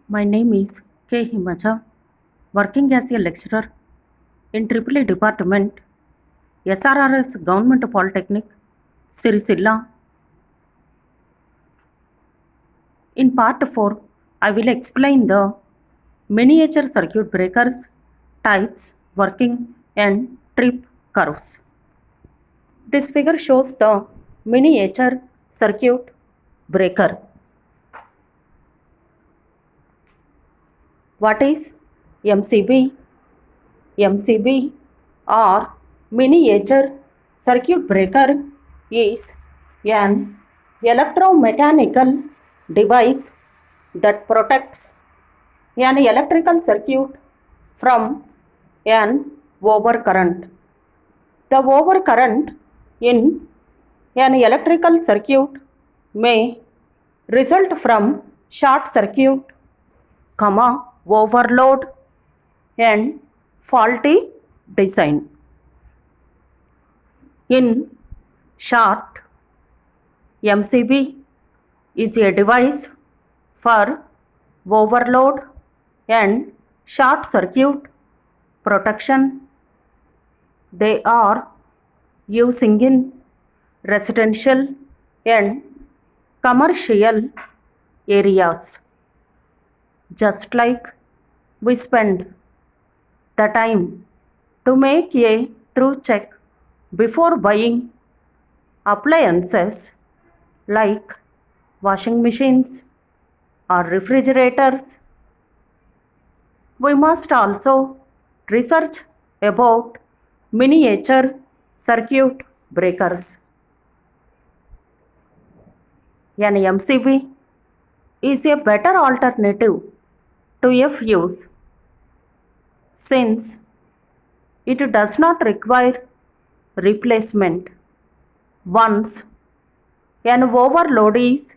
My name is K. Himacha, working as a lecturer in EEE Department, SRRS Government Polytechnic, Sirisilla. In part 4, I will explain the miniature circuit breakers, types, working, and trip curves. This figure shows the miniature circuit breaker. What is MCB? MCB or miniature circuit breaker is an electromechanical device that protects an electrical circuit from an overcurrent. The overcurrent in an electrical circuit may result from short circuit, overload, and faulty design. In short, MCB is a device for overload and short circuit protection. They are using in residential and commercial areas. Just like we spend the time to make a thorough check before buying appliances like washing machines or refrigerators, we must also research about miniature circuit breakers. An MCB is a better alternative to a fuse since it does not require replacement once an overload is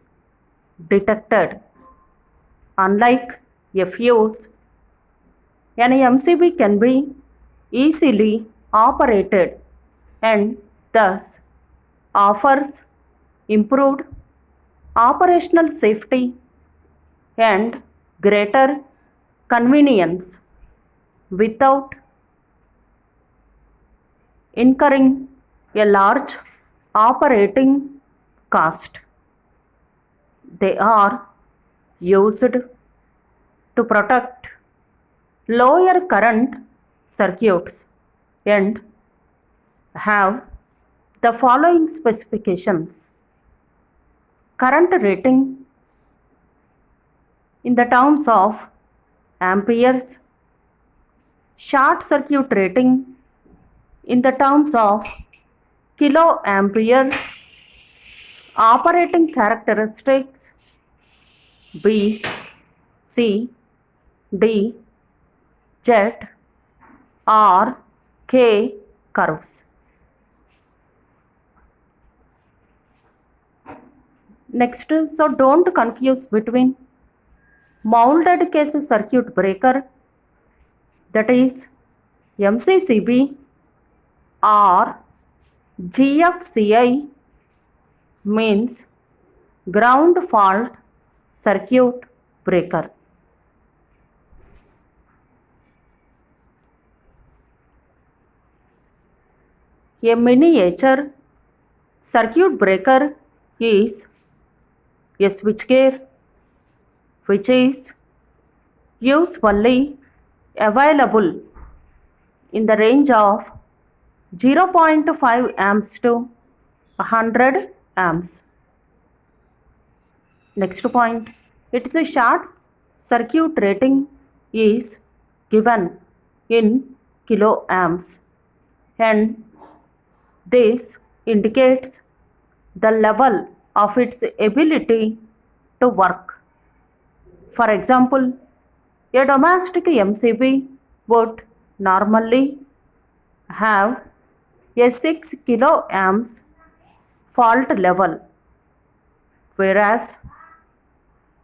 detected. Unlike a fuse, an MCB can be easily operated and thus offers improved operational safety and greater convenience without incurring a large operating cost. They are used to protect lower current circuits and have the following specifications: current rating in the terms of amperes, short circuit rating in the terms of kiloamperes, operating characteristics B, C, D, Z or K curves. Next, so don't confuse between molded case circuit breaker, that is MCCB, or GFCI, means ground fault circuit breaker. A miniature circuit breaker is a switchgear which is usually available in the range of 0.5 amps to 100 amps. Next point, its short circuit rating is given in kiloamps, and this indicates the level of its ability to work. For example, a domestic MCB would normally have a 6 kiloamps fault level, whereas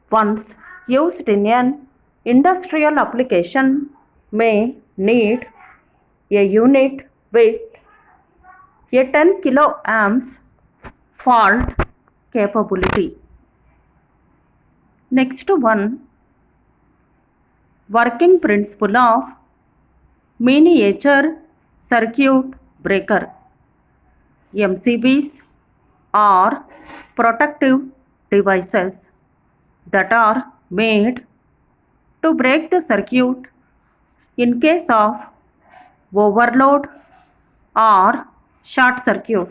once used in an industrial application may need a unit with a 10 kiloamps fault capability. Next one, Working principle of miniature circuit breaker. MCBs are protective devices that are made to break the circuit in case of overload or short circuit.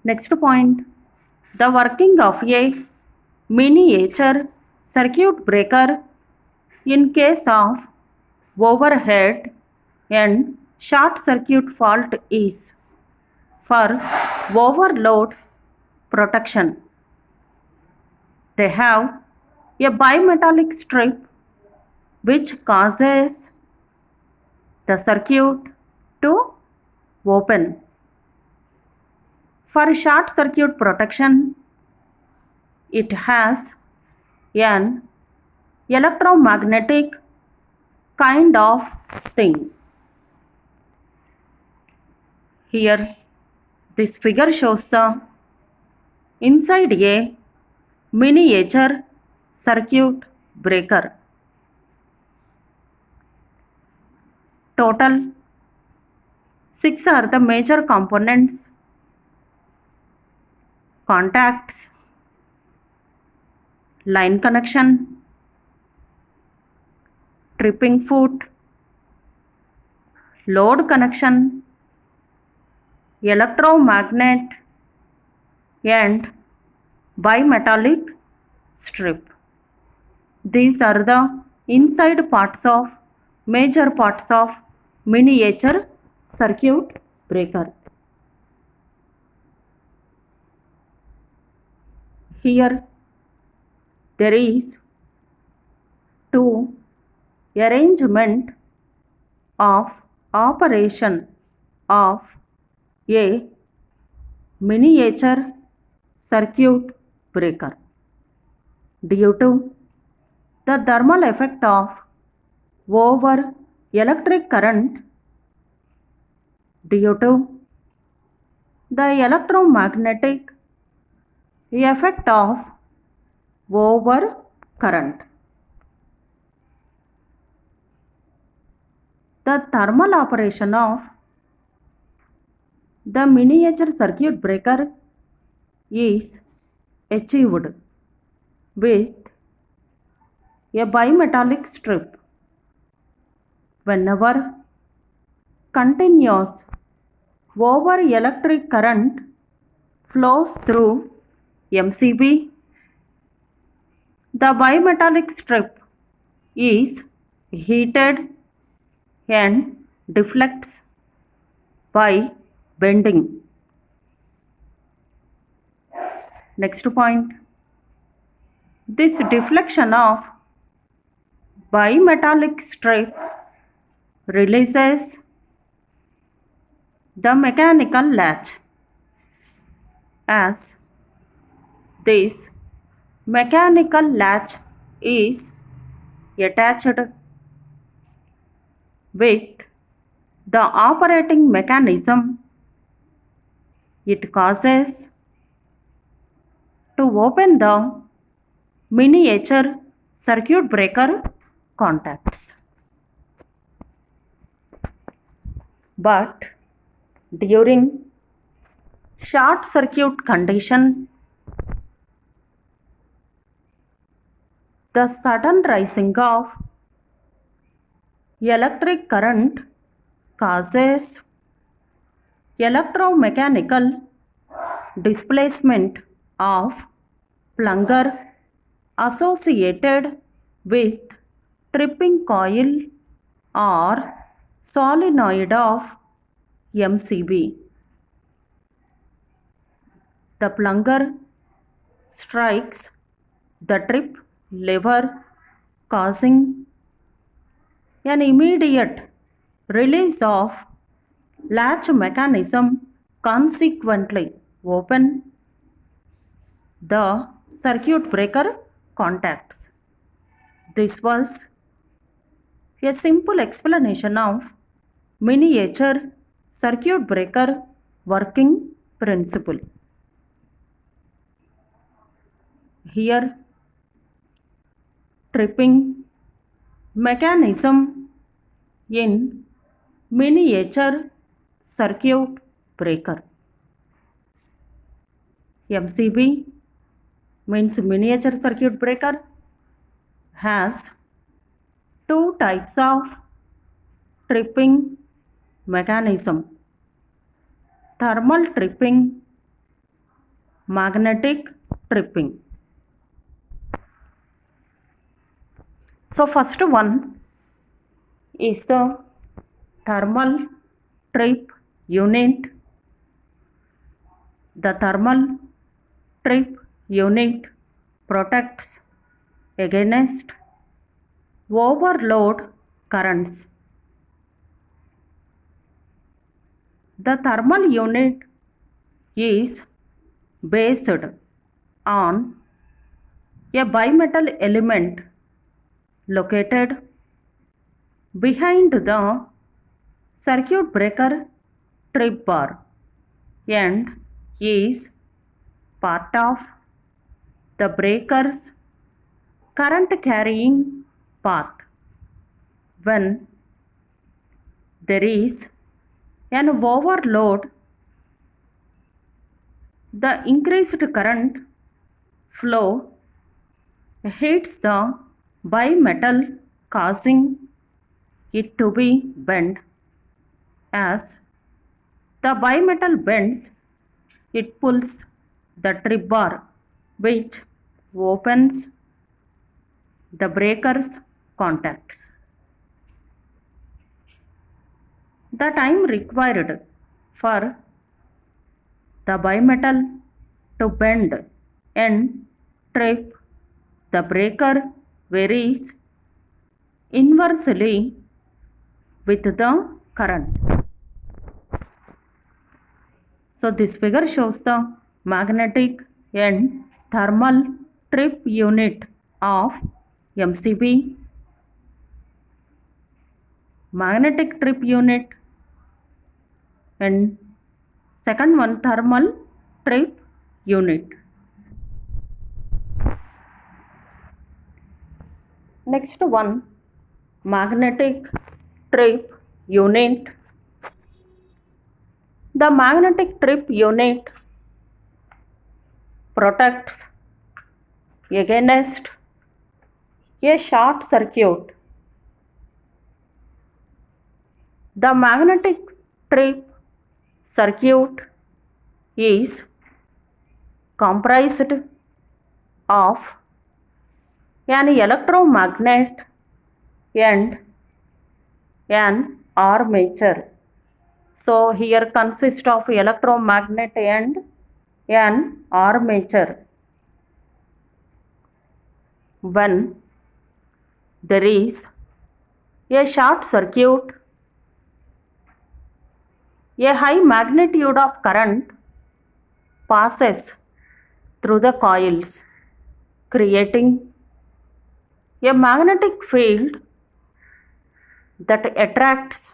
Next point, the working of a miniature circuit breaker in case of overhead and short circuit fault is for overload protection. They have a bimetallic strip which causes the circuit to open. For short circuit protection, it has an electromagnetic kind of thing. Here, this figure shows the inside a miniature circuit breaker. Total 6 are the major components: contacts, line connection, tripping foot, load connection, electromagnet, and bimetallic strip. These are the inside parts of major parts of miniature circuit breaker. Here there is two arrangement of operation of a miniature circuit breaker. Due to the thermal effect of over electric current, due to the electromagnetic effect of over current, the thermal operation of the miniature circuit breaker is achieved with a bimetallic strip. Whenever continuous over electric current flows through MCB, the bimetallic strip is heated and deflects by bending. Next point, this deflection of bimetallic strip releases the mechanical latch. As this mechanical latch is attached with the operating mechanism, it causes to open the miniature circuit breaker contacts. But during short circuit condition, the sudden rising of electric current causes electromechanical displacement of plunger associated with tripping coil or solenoid of MCB. The plunger strikes the trip lever, causing an immediate release of latch mechanism, consequently open the circuit breaker contacts. This was a simple explanation of miniature circuit breaker working principle. Here tripping mechanism in miniature circuit breaker. MCB means miniature circuit breaker has two types of tripping mechanism: thermal tripping, magnetic tripping. So first one is the thermal trip unit. The thermal trip unit protects against overload currents. The thermal unit is based on a bimetal element located behind the circuit breaker trip bar and is part of the breaker's current carrying path. When there is an overload, the increased current flow hits the bimetal, causing it to be bent. As the bimetal bends, it pulls the trip bar, which opens the breaker's contacts. The time required for the bimetal to bend and trip the breaker varies inversely with the current. So this figure shows the magnetic and thermal trip unit of MCB. Magnetic trip unit and second one thermal trip unit. Next one, magnetic trip unit. The magnetic trip unit protects against a short circuit. The magnetic trip circuit is comprised of an electromagnet and an armature. So here consists of electromagnet and an armature. When there is a short circuit, a high magnitude of current passes through the coils, creating a magnetic field that attracts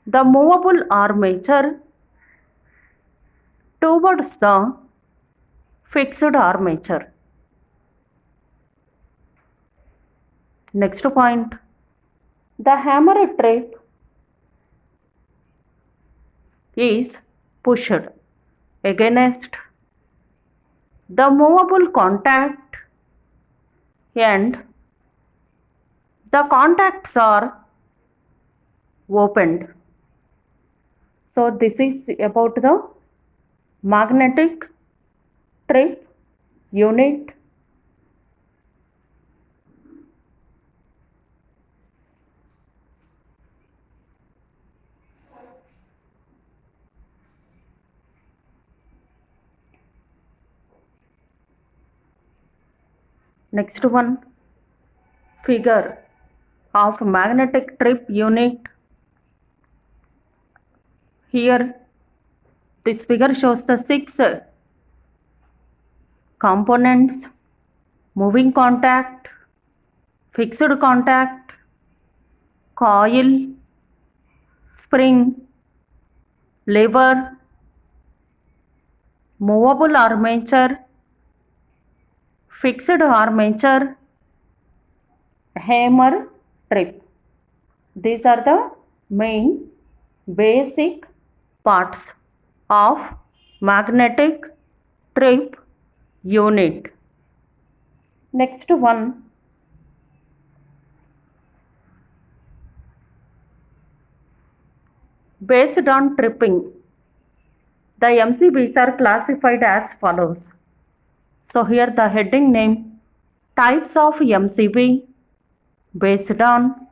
the movable armature towards the fixed armature. Next point, the hammer trip is pushed against the movable contact and the contacts are opened. So this is about the magnetic trip unit. Next one, figure of magnetic trip unit. Here this figure shows the 6 components: moving contact, fixed contact, coil, spring, lever, movable armature, fixed armature hammer trip. These are the main basic parts of magnetic trip unit. Next one, based on tripping, the MCBs are classified as follows. So here the heading name, types of MCB based on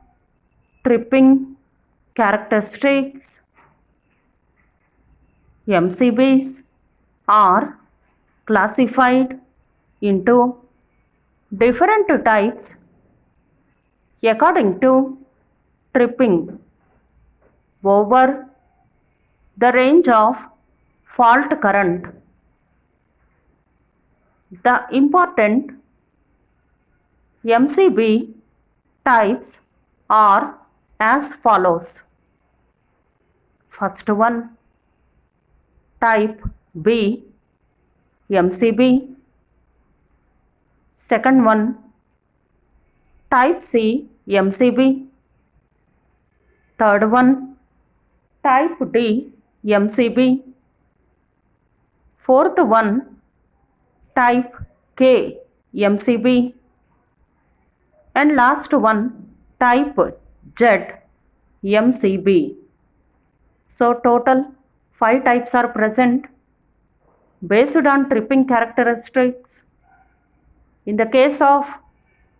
tripping characteristics. MCBs are classified into different types according to tripping over the range of fault current. The important MCB types are as follows. First one, type B MCB. Second one, type C MCB. Third one, type D MCB. Fourth one, type K MCB. And last one, type Z MCB. So total 5 types are present based on tripping characteristics. In the case of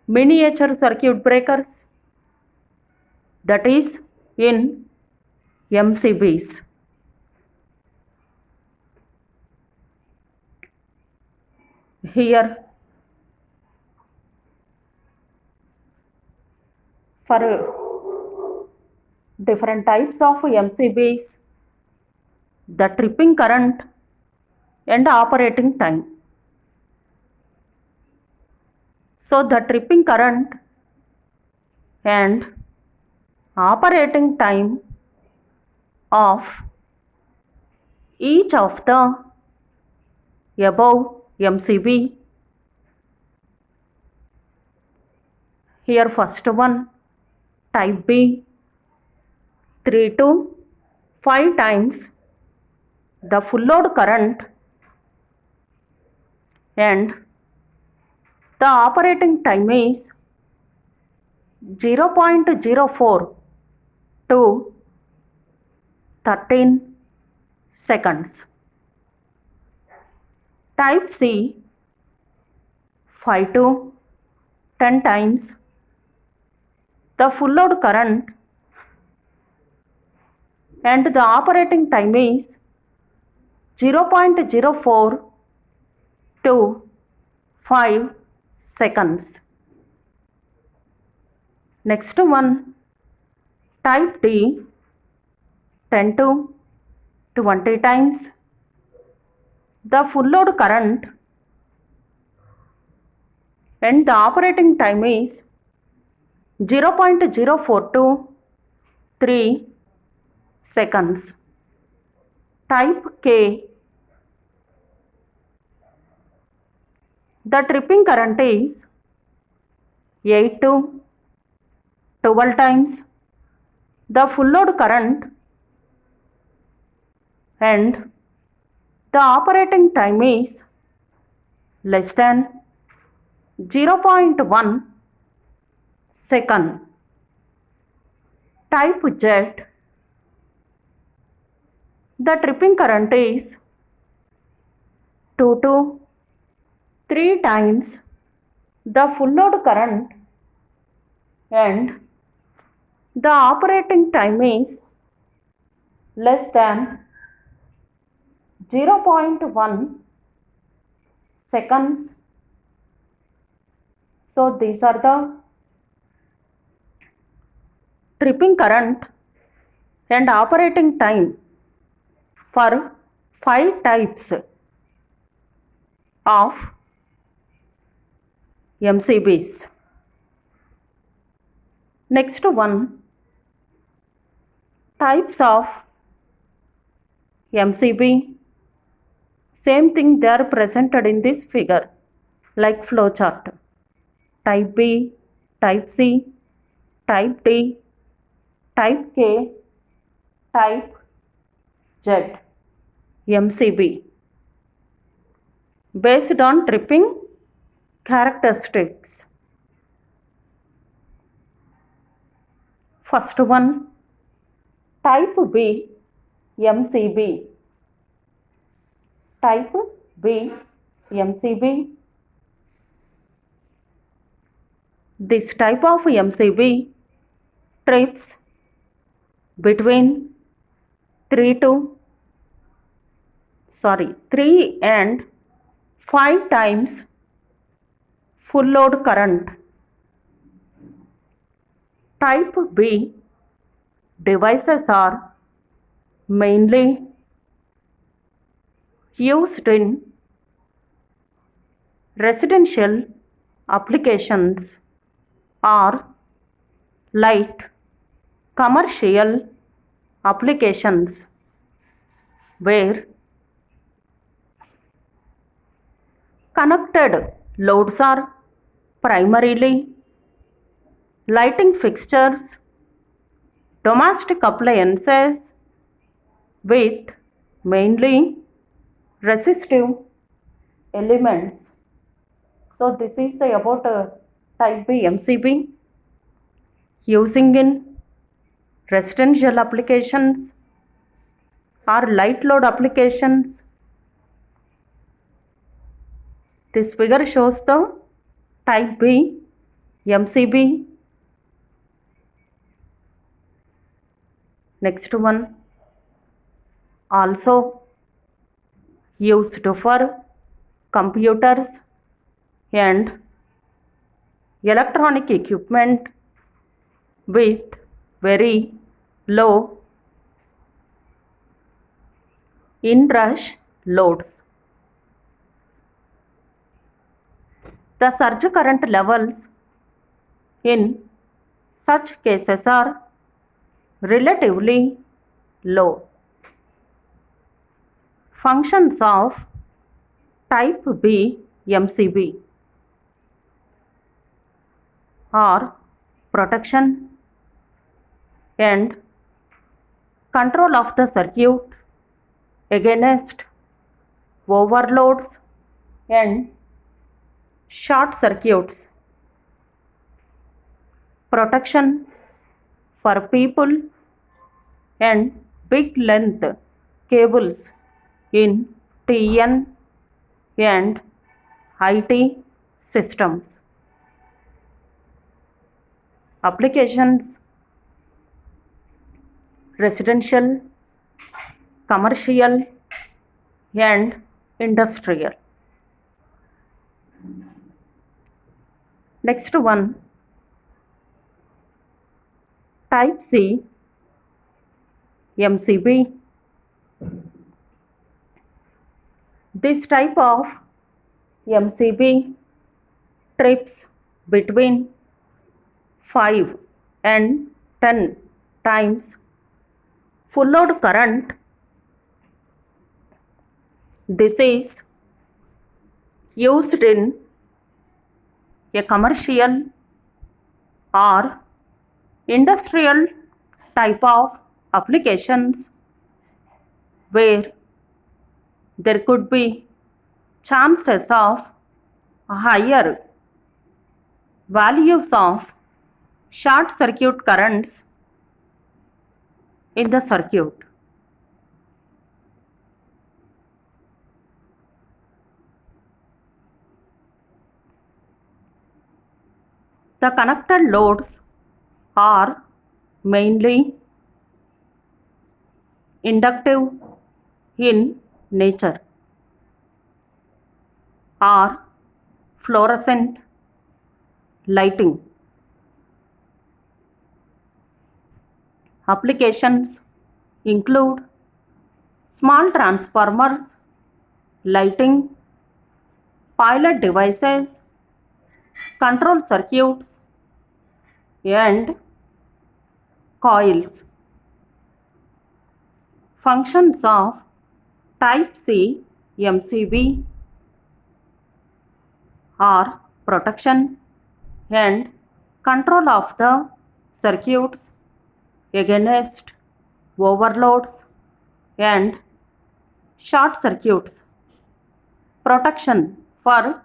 miniature circuit breakers, that is in MCBs. Here for different types of MCBs, the tripping current and operating time. So the tripping current and operating time of each of the above MCB. Here first one, type B, 3 to 5 times the full load current and the operating time is 0.04 to 13 seconds. Type C, 5 to 10 times the full load current and the operating time is 0.04 to 5 seconds. Next one, type D, 10 to 20 times the full load current and the operating time is 0.04 to 3 seconds. Type K, the tripping current is 8 to 12 times the full load current and the operating time is less than 0.1 second. Type Z, the tripping current is 2 to 3 times the full load current and the operating time is less than 0.1 seconds. So these are the tripping current and operating time for 5 types of MCBs. Next one, types of MCB. Same thing, they are presented in this figure like flow chart. Type B, Type C, Type D, Type K, Type Z, MCB. Based on tripping characteristics. First one, Type B, MCB. Type B, MCB. This type of MCB trips between 3 and 5 times full load current. Type B devices are mainly used in residential applications or light commercial applications where connected loads are primarily lighting fixtures, domestic appliances with mainly resistive elements. So this is about type B MCB using in residential applications or light load applications. This figure shows the type B MCB. Next one, also used for computers and electronic equipment with very low inrush loads. The surge current levels in such cases are relatively low. Functions of type B MCB are protection and control of the circuit against overloads and short circuits. Protection for people and big length cables in TN and IT systems. Applications: residential, commercial and industrial. Next one, type C MCB. This type of MCB trips between 5 and 10 times full load current. This is used in a commercial or industrial type of applications where there could be chances of higher values of short circuit currents in the circuit. The connected loads are mainly inductive in nature or fluorescent lighting. Applications include small transformers, lighting, pilot devices, control circuits, and coils. Functions of type C MCB are protection and control of the circuits against overloads and short circuits, protection for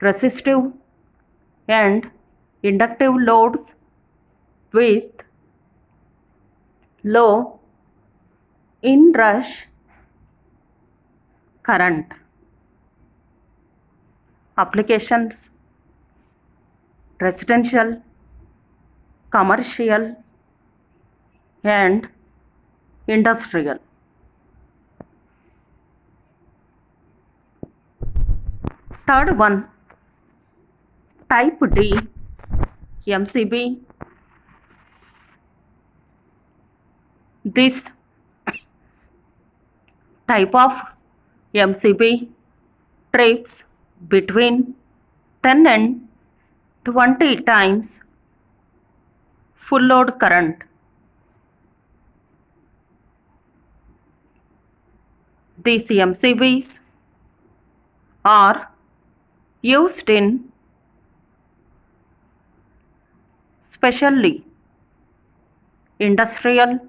resistive and inductive loads with low inrush current. Applications: residential, commercial and industrial. Third one, type D MCB. This type of MCB trips between 10 and 20 times full load current. These MCBs are used in specially industrial,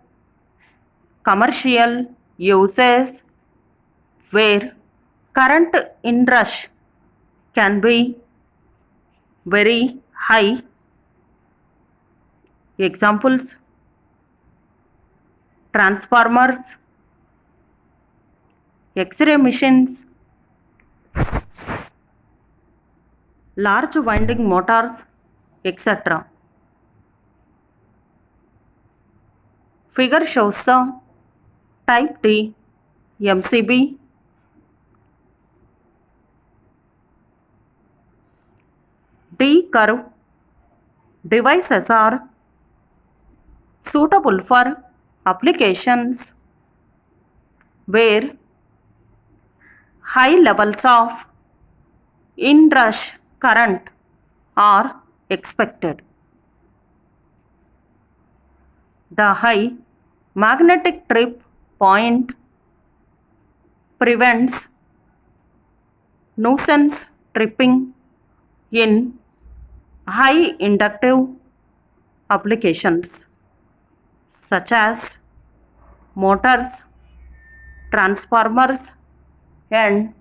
commercial uses where current inrush can be very high. Examples: transformers, X-ray machines, large winding motors, etc. Figure shows the type D MCB. D curve devices are suitable for applications where high levels of inrush current are expected. The high magnetic trip point prevents nuisance tripping in high inductive applications such as motors, transformers and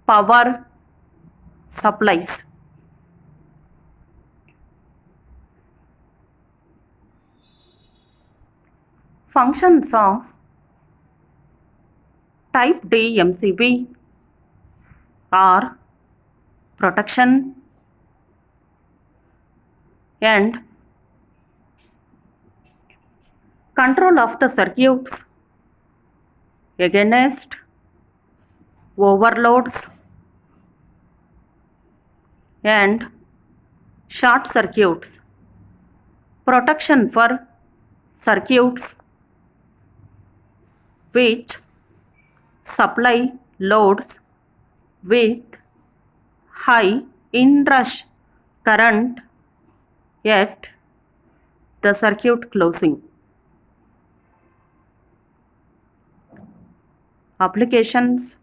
power supplies. Functions of type D MCB are protection and control of the circuits against overloads and short circuits, protection for circuits which supply loads with high inrush current at the circuit closing. Applications: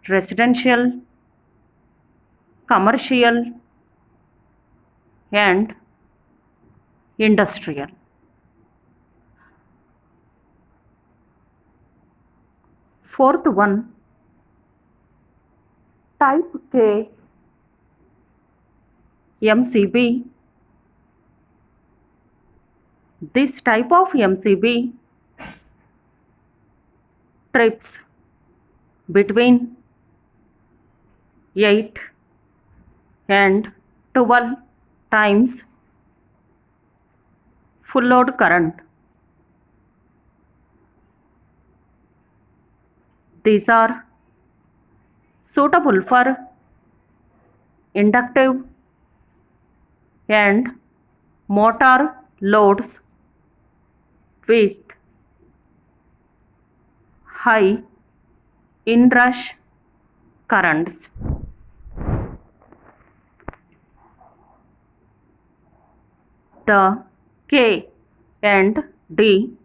residential, commercial and industrial. Fourth one, type K MCB. This type of MCB trips between 8 and 12 times full load current. These are suitable for inductive and motor loads with high inrush currents. The K and D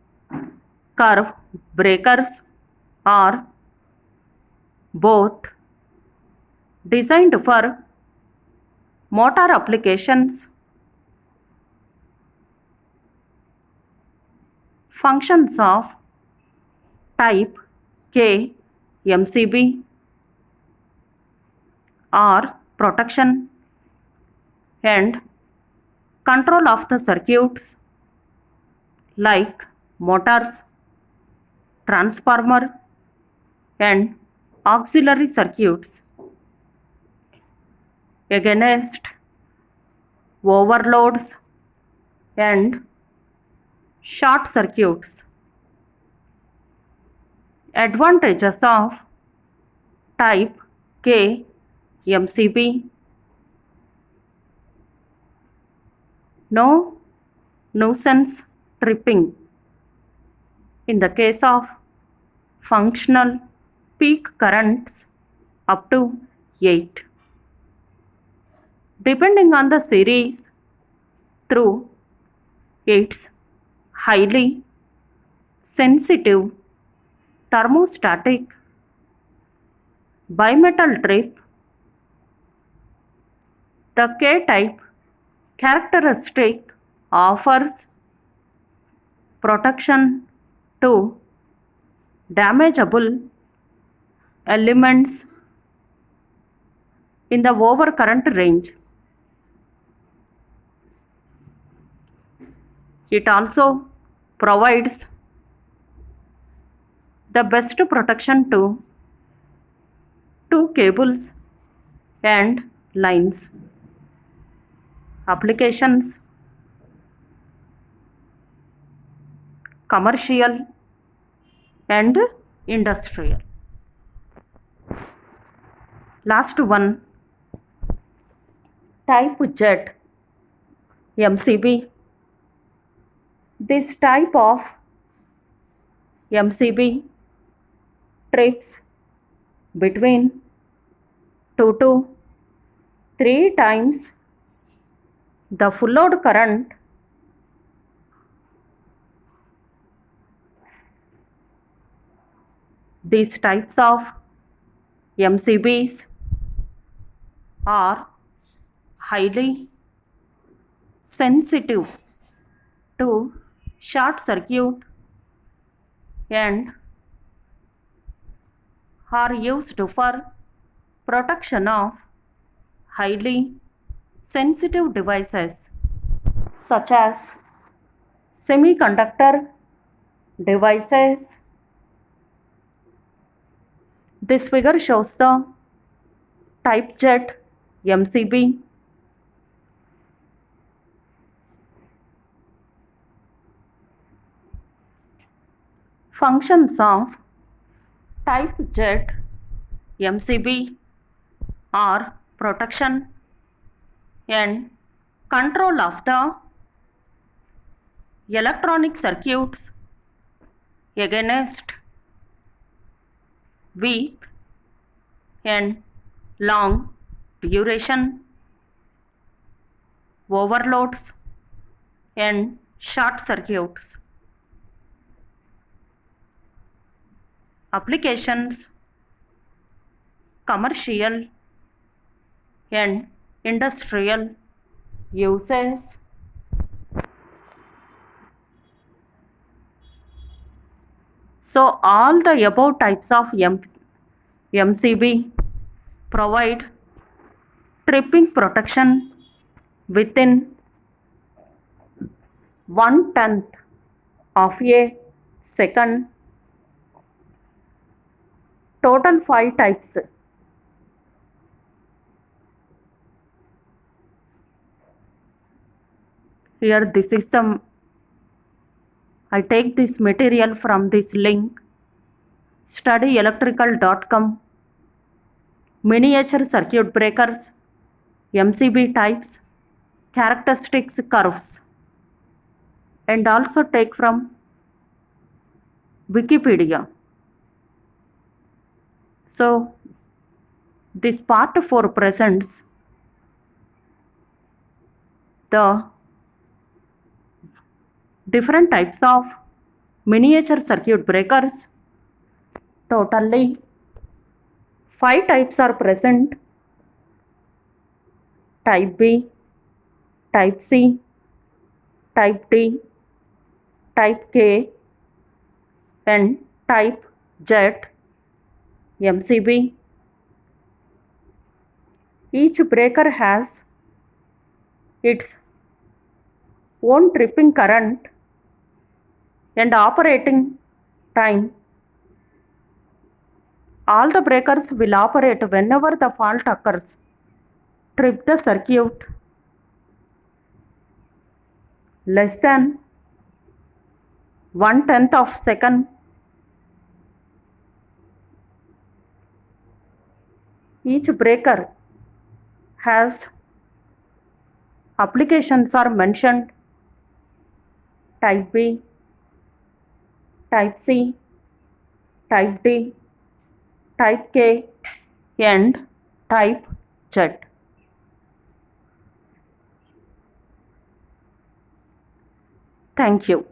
curve breakers are both designed for motor applications Functions of type K MCB are protection and control of the circuits like motors, transformer and auxiliary circuits against overloads and short circuits. Advantages of type K MCB: no nuisance tripping in the case of functional peak currents up to 8. Depending on the series through its highly sensitive thermostatic bimetal trip, the K-type characteristic offers protection to damageable elements in the overcurrent range. It also provides the best protection to two cables and lines. Applications: commercial and industrial. Last one, type Z MCB. This type of MCB trips between 2 to 3 times the full load current These types of MCBs are highly sensitive to short circuit and are used for protection of highly sensitive devices such as semiconductor devices. This figure shows the type Z MCB. Functions of type Z MCB are protection and control of the electronic circuits against weak and long duration overloads and short circuits. Applications: commercial and industrial uses. So all the above types of MCB provide tripping protection within 1/10 of a second. Total 5 types. Here this is some, I take this material from this link studyelectrical.com. Miniature circuit breakers, MCB types, characteristics curves, and also take from Wikipedia. So this part 4 presents the different types of miniature circuit breakers. Totally 5 types are present: type B, type C, type D, type K and type Z, MCB. Each breaker has its own tripping current and operating time. All the breakers will operate whenever the fault occurs. Trip the circuit less than 1/10 of second. Each breaker has applications are mentioned: type B, type C, type D, type K, and type Z. Thank you.